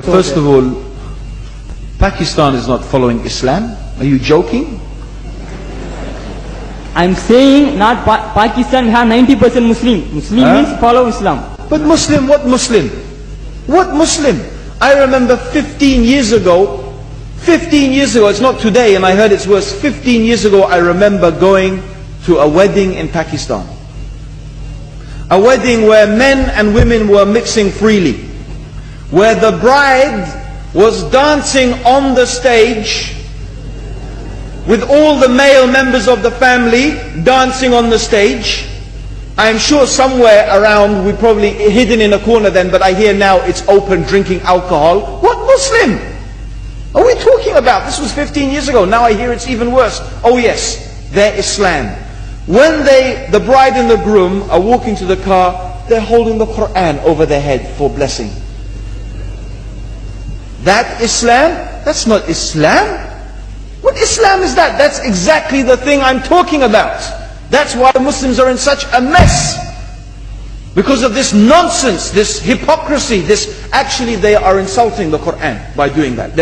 First of all, Pakistan is not following Islam. Are you joking? I'm saying not Pakistan have 90% Muslim. Muslim means follow Islam. But Muslim, what Muslim? What Muslim? I remember 15 years ago, it's not today and I heard it's worse, 15 years ago I remember going to a wedding in Pakistan. A wedding where men and women were mixing freely, where the bride was dancing on the stage with all the male members of the family dancing on the stage. I'm sure somewhere around, we probably hidden in a corner then, but I hear now it's open, drinking alcohol. What Muslim are we talking about? This was 15 years ago. Now I hear it's even worse. Oh yes, they're Islam. When the bride and the groom are walking to the car, they're holding the Quran over their head for blessing. That Islam? That's not Islam. What Islam is that? That's exactly the thing I'm talking about. That's why Muslims are in such a mess. Because of this nonsense, this hypocrisy, actually they are insulting the Quran by doing that.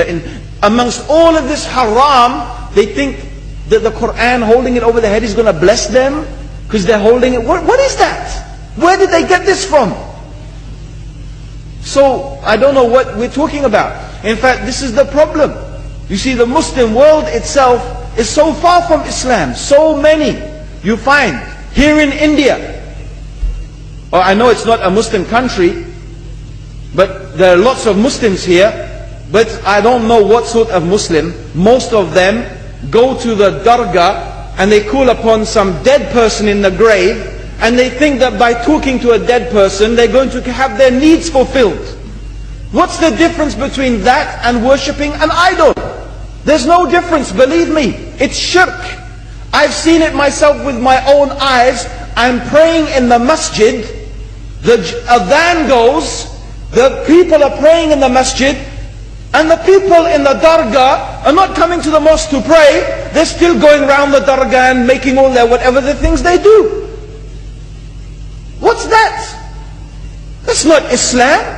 Amongst all of this haram, they think that the Quran, holding it over their head, is going to bless them because they're holding it. What is that? Where did they get this from? So, I don't know what we're talking about. In fact, this is the problem. You see, the Muslim world itself is so far from Islam. So many you find here in India. Or I know it's not a Muslim country, but there are lots of Muslims here. But I don't know what sort of Muslim. Most of them go to the dargah and they call upon some dead person in the grave, and they think that by talking to a dead person they're going to have their needs fulfilled. What's the difference between that and worshipping an idol? There's no difference, believe me. It's shirk. I've seen it myself with my own eyes. I'm praying in the masjid, the adhan goes, the people are praying in the masjid, and the people in the dargah are not coming to the mosque to pray. They're still going around the dargah and making all their whatever the things they do. What's that? That's not Islam.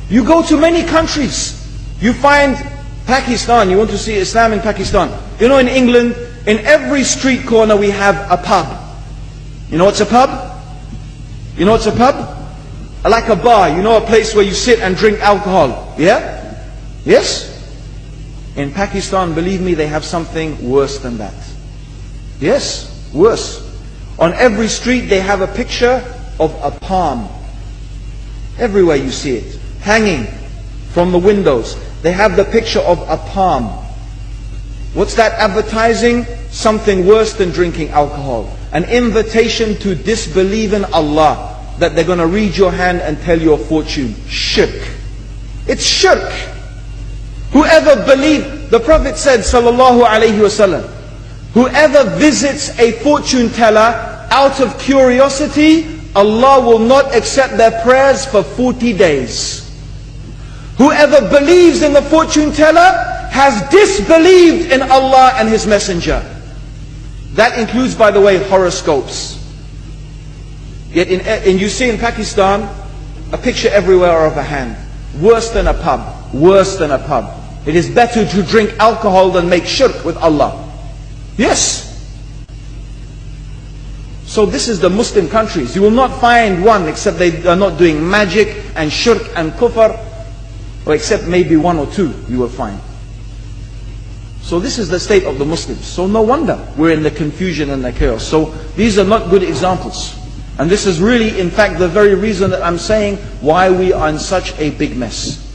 You go to many countries, you find Pakistan, you want to see Islam in Pakistan. You know, in England, in every street corner we have a pub. You know what's a pub? You know what's a pub? Like a bar, you know, a place where you sit and drink alcohol. Yeah? Yes? In Pakistan, believe me, they have something worse than that. Yes, worse. On every street they have a picture of a palm. Everywhere you see it, hanging from the windows. They have the picture of a palm. What's that advertising? Something worse than drinking alcohol. An invitation to disbelieve in Allah. That they're going to read your hand and tell your fortune. Shirk. It's shirk. Whoever believes, the Prophet said, sallallahu alayhi wasallam, whoever visits a fortune teller out of curiosity, Allah will not accept their prayers for 40 days. Whoever believes in the fortune teller has disbelieved in Allah and His Messenger. That includes, by the way, horoscopes. Yet you see in Pakistan, a picture everywhere of a hand. Worse than a pub. Worse than a pub. It is better to drink alcohol than make shirk with Allah. Yes. So this is the Muslim countries. You will not find one except they are not doing magic and shirk and kufr, or except maybe one or two you will find. So this is the state of the Muslims. So no wonder we're in the confusion and the chaos. So these are not good examples. And this is really, in fact, the very reason that I'm saying why we are in such a big mess.